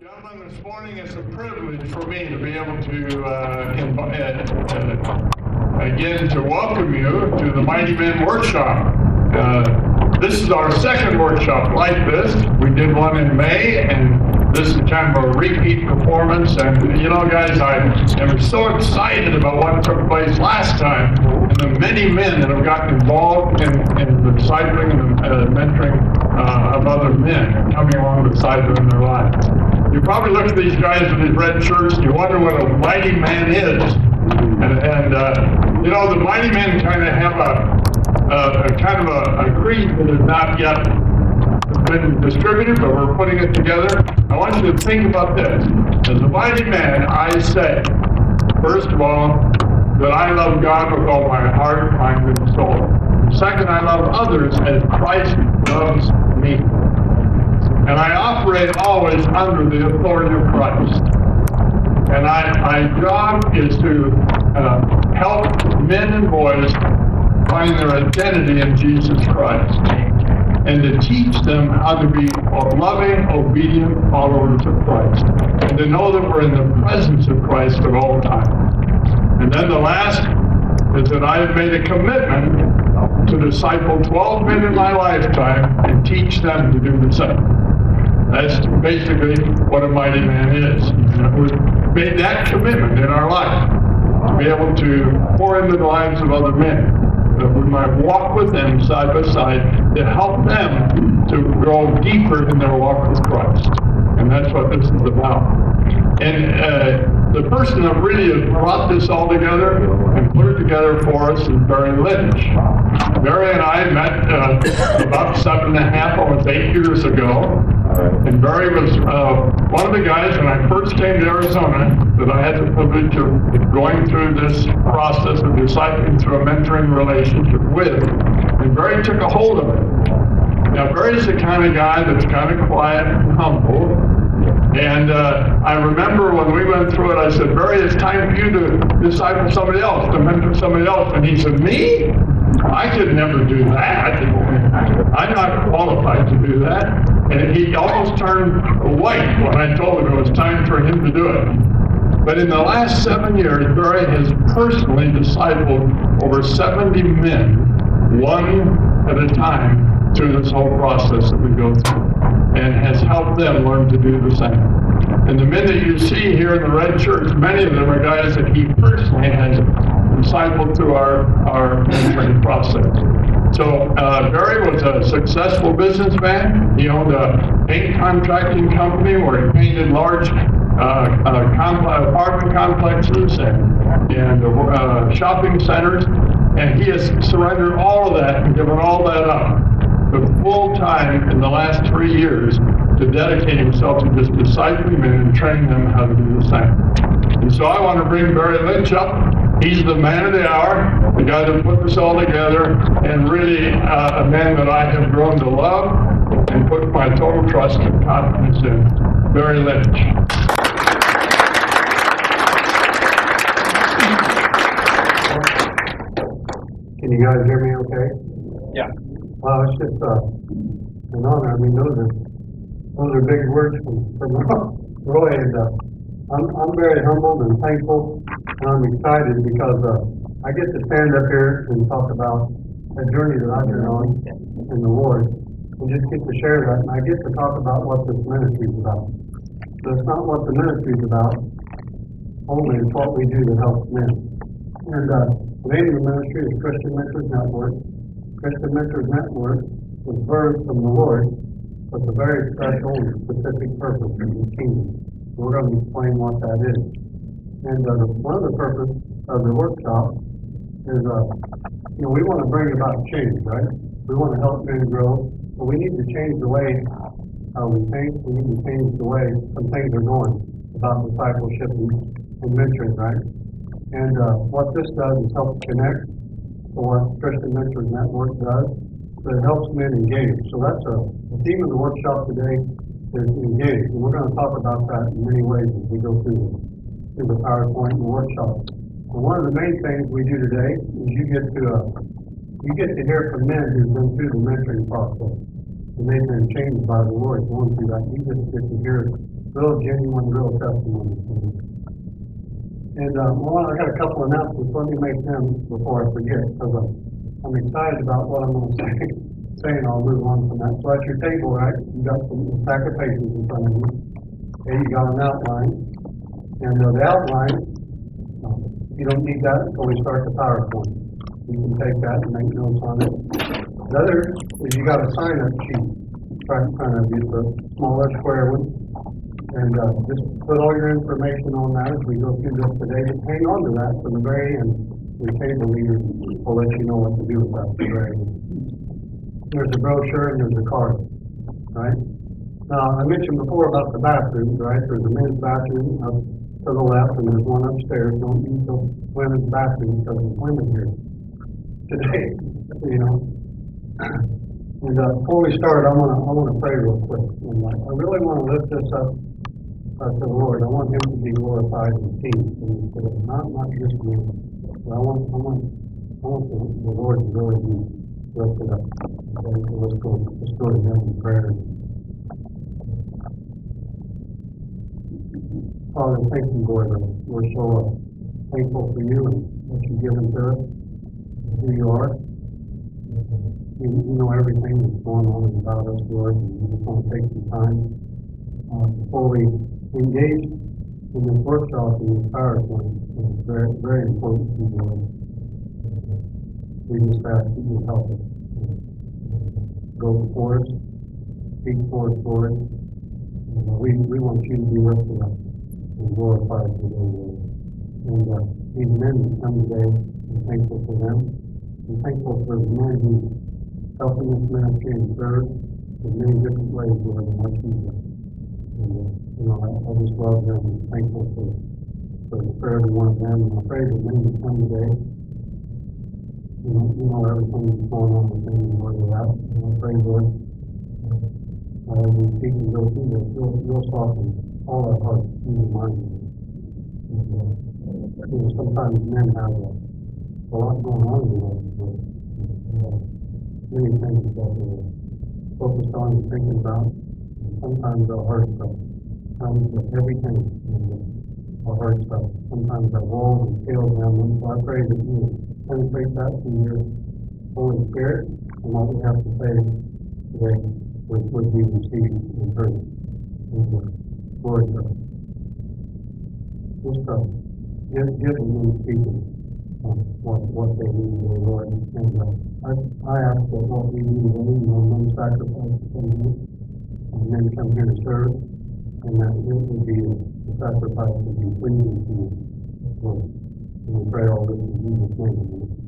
Gentlemen, this morning it's a privilege for me to be able to again to welcome you to the Mighty Men Workshop. This is our second workshop like this. We did one in May, and this is kind of a repeat performance. And you know, guys, I am so excited about what took place last time, and the many men that have gotten involved in the discipling and mentoring of other men coming along beside them in their lives. You probably look at these guys with these red shirts and you wonder what a mighty man is. And you know, the mighty men kind of have a creed that has not yet been distributed, but we're putting it together. I want you to think about this. As a mighty man, I say, first of all, that I love God with all my heart, mind, and soul. Second, I love others as Christ loves me. And I operate always under the authority of Christ. And my job is to help men and boys find their identity in Jesus Christ, and to teach them how to be loving, obedient followers of Christ, and to know that we're in the presence of Christ at all times. And then the last is that I have made a commitment to disciple 12 men in my lifetime and teach them to do the same. That's basically what a mighty man is. We've made that commitment in our life to be able to pour into the lives of other men, that we might walk with them side by side to help them to grow deeper in their walk with Christ. And that's what this is about. And the person that really has brought this all together and put it together for us is Barry Lynch. Barry and I met about 7.5, almost 8 years ago. And Barry was one of the guys when I first came to Arizona that I had the privilege of going through this process of discipling through a mentoring relationship with. And Barry took a hold of it. Now, Barry's the kind of guy that's kind of quiet and humble. And I remember when we went through it, I said, Barry, it's time for you to disciple somebody else, to mentor somebody else. And he said, me? I could never do that. I'm not qualified to do that. And he almost turned white when I told him it was time for him to do it. But in the last 7 years, Barry has personally discipled over 70 men, one at a time, through this whole process that we go through, and has helped them learn to do the same. And the men that you see here in the red shirts, many of them are guys that he personally has discipled through our mentoring process. So Barry was a successful businessman. He owned a paint contracting company where he painted large apartment complexes and shopping centers. And he has surrendered all of that and given all that up, but full time in the last 3 years to dedicate himself to just discipling men and training them how to do the same. And so I want to bring Barry Lynch up. He's the man of the hour, the guy that put this all together, and really a man that I have grown to love and put my total trust and confidence in. Barry Lynch. Can you guys hear me okay? Yeah. It's just an honor. I mean, those are big words from Roy, and I'm very humbled and thankful, and I'm excited because I get to stand up here and talk about a journey that I've been on in the Lord, and just get to share that, and I get to talk about what this ministry is about. So it's not what the ministry is about, only it's what we do to help men. And the name of the ministry is Christian Mentors Network. Christian Mentors Network was birthed from the Lord with a very special and specific purpose in the kingdom. We're going to explain what that is. And one of the purpose of the workshop is, we want to bring about change, right? We want to help men grow, but we need to change the way we think. We need to change the way some things are going about discipleship and mentoring, right? And what this does is help connect to what Christian Mentors Network does, but it helps men engage. So that's the theme of the workshop today is engage. And we're going to talk about that in many ways as we go through the PowerPoint and the workshop. And one of the main things we do today is you get to hear from men who've been through the mentoring process. And they've been changed by the Lord going through that. You just get to hear real genuine, real testimony. And well, I got a couple of announcements. Let me make them before I forget, because I'm excited about what I'm going to say, and I'll move on from that. So at your table, right, you got some stack of papers in front of you. Okay, you got an outline, and the outline, you don't need that until we start the PowerPoint. You can take that and make notes on it. The other is you got a sign-up sheet right in front of you, the smaller square one. And just put all your information on that as we go through this today. Just hang on to that for the very end. The table leader will let you know what to do with that at the very end. There's a brochure and there's a card, right? Now, I mentioned before about the bathrooms, right? There's a men's bathroom up to the left and there's one upstairs. Don't use the women's bathroom because there's women here today, you know. And before we start, I want to pray real quick. And I really want to lift this up to the Lord. I want Him to be glorified in the team, not just me. But I want the Lord to really be lifted up. Okay, so let's go to Him in prayer. Father, thank you, Lord. We're so thankful for you and what you've given to us, who you are. You know everything that's going on about us, Lord, and we just want to take some time before we engage in this workshop in this PowerPoint. It's very, very important to you, Lord. We just ask that you help us. Go before us, speak for us, Lord. We want you to be lifted up and glorified today, Lord. And these men that come today, we're thankful for them. We're thankful for the men who helping this ministry and serve in many different ways, Lord, in our Jesus. And, I just love them and thankful for every one of them. And I pray that many that come today, you know everything that's going on with them and where they're at. And I pray, Lord, as we speak and go through this, you'll soften all our hearts and our minds. And, sometimes men have a lot going on in their lives, but many things that we're focused on and thinking about. And sometimes our heart stuff comes with everything. And our heart stuff. Sometimes our walls and scales down them. So I pray that you penetrate that through your Holy Spirit, and what we have to say today would be received and heard. Lord, just give them these people what they need, Lord. And I ask that what we do today, men sacrifice from you, and men come here to serve, and that it would be the sacrifice would be pleasing to you, Lord. And we pray all this in Jesus' name.